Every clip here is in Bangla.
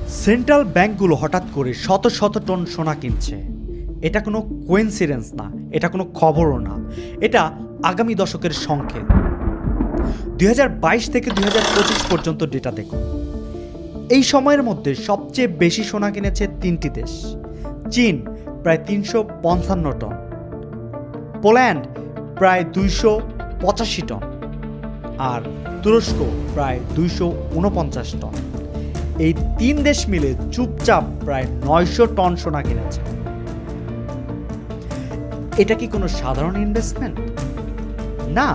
সেন্ট্রাল ব্যাংকগুলো হঠাৎ করে শত শত টন সোনা কিনছে। এটা কোনো কোইন্সিডেন্স না, এটা কোনো খবরও না, এটা আগামী দশকের সংকেত। 2022 থেকে 2025 পর্যন্ত ডেটা দেখুন। এই সময়ের মধ্যে সবচেয়ে বেশি সোনা কিনেছে 3টি দেশ। চীন প্রায় 355 টন, পোল্যান্ড প্রায় 285 টন, আর তুরস্ক প্রায় 249 টন। এই 3 দেশ মিলে চুপচাপ প্রায় 900 টন সোনা কিনেছে। এটা কি কোনো সাধারণ ইনভেস্টমেন্ট? না,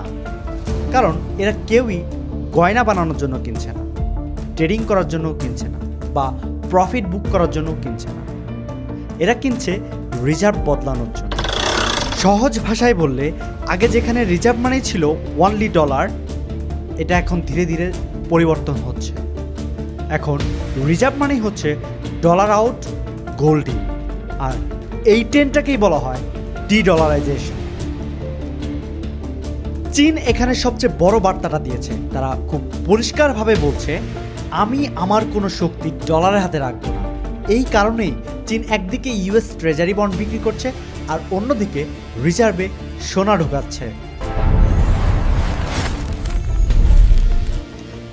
কারণ এরা কেউই গয়না বানানোর জন্য কিনছে না, ট্রেডিং করার জন্য কিনছে না, বা প্রফিট বুক করার জন্য কিনছে না। এরা কিনছে রিজার্ভ বদলানোর জন্য। সহজ ভাষায় বললে, আগে যেখানে রিজার্ভ মানেই ছিল অনলি ডলার, এটা এখন ধীরে ধীরে পরিবর্তন হচ্ছে। এখন রিজার্ভ মানেই হচ্ছে ডলার আউট, গোল্ড ইন, আর এই ট্রেন্ডটাকেই বলা হয় ডি-ডলারাইজেশন। চীন এখানে সবচেয়ে বড় বার্তাটা দিয়েছে। তারা খুব পরিষ্কারভাবে বলছে, আমি আমার কোনো শক্তি ডলারের হাতে রাখবো না। এই কারণেই চীন একদিকে ইউএস ট্রেজারি বন্ড বিক্রি করছে, আর অন্যদিকে রিজার্ভে সোনা ঢোকাচ্ছে।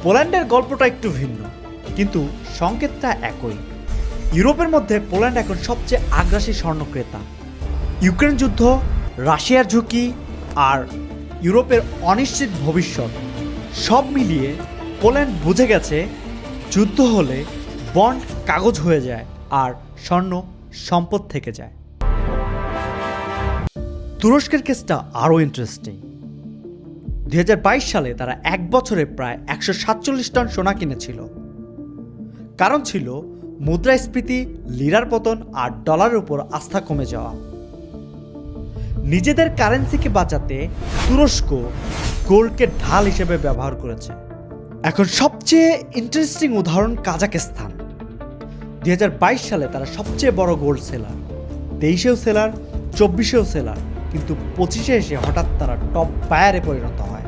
পোল্যান্ডের গল্পটা একটু ভিন্ন, কিন্তু সংকেতটা একই। ইউরোপের মধ্যে পোল্যান্ড এখন সবচেয়ে আগ্রাসী স্বর্ণ ক্রেতা। ইউক্রেন যুদ্ধ, রাশিয়ার ঝুঁকি, আর ইউরোপের অনিশ্চিত ভবিষ্যৎ সব মিলিয়ে পোল্যান্ড বুঝে গেছে, যুদ্ধ হলে বন্ড কাগজ হয়ে যায় আর স্বর্ণ সম্পদ থেকে যায়। তুরস্কের কেসটা আরও ইন্টারেস্টিং। 2022 সালে তারা এক বছরে প্রায় 147 টন সোনা কিনেছিল। কারণ ছিল মুদ্রাস্ফীতি, লিরার পতন আর ডলারের উপর আস্থা কমে যাওয়া। নিজেদের কারেন্সিকে বাঁচাতে তুরস্ক গোল্ডকে ঢাল হিসেবে ব্যবহার করেছে। এখন সবচেয়ে ইন্টারেস্টিং উদাহরণ কাজাকিস্তান। 2022 সালে তারা সবচেয়ে বড় গোল্ড সেলার, 23-এও সেলার, 24-এও সেলার, কিন্তু 25-এ এসে হঠাৎ তারা টপ বায়ারে পরিণত হয়।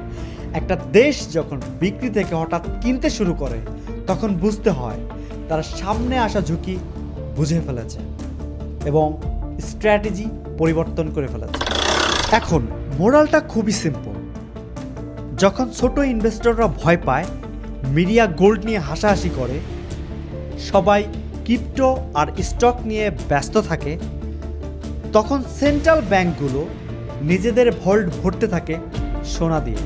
একটা দেশ যখন বিক্রি থেকে হঠাৎ কিনতে শুরু করে, তখন বুঝতে হয় তারা সামনে আসা ঝুঁকি বুঝে ফেলেছে এবং স্ট্র্যাটেজি পরিবর্তন করে ফেলেছে। এখন মোরালটা খুবই সিম্পল। যখন ছোট ইনভেস্টররা ভয় পায়, মিডিয়া গোল্ড নিয়ে হাসাহাসি করে, সবাই ক্রিপ্টো আর স্টক নিয়ে ব্যস্ত থাকে, তখন সেন্ট্রাল ব্যাংকগুলো নিজেদের ভল্ট ভরতে থাকে সোনা দিয়ে।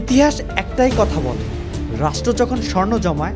ইতিহাস একটাই কথা বলে, রাষ্ট্র যখন স্বর্ণ জমায়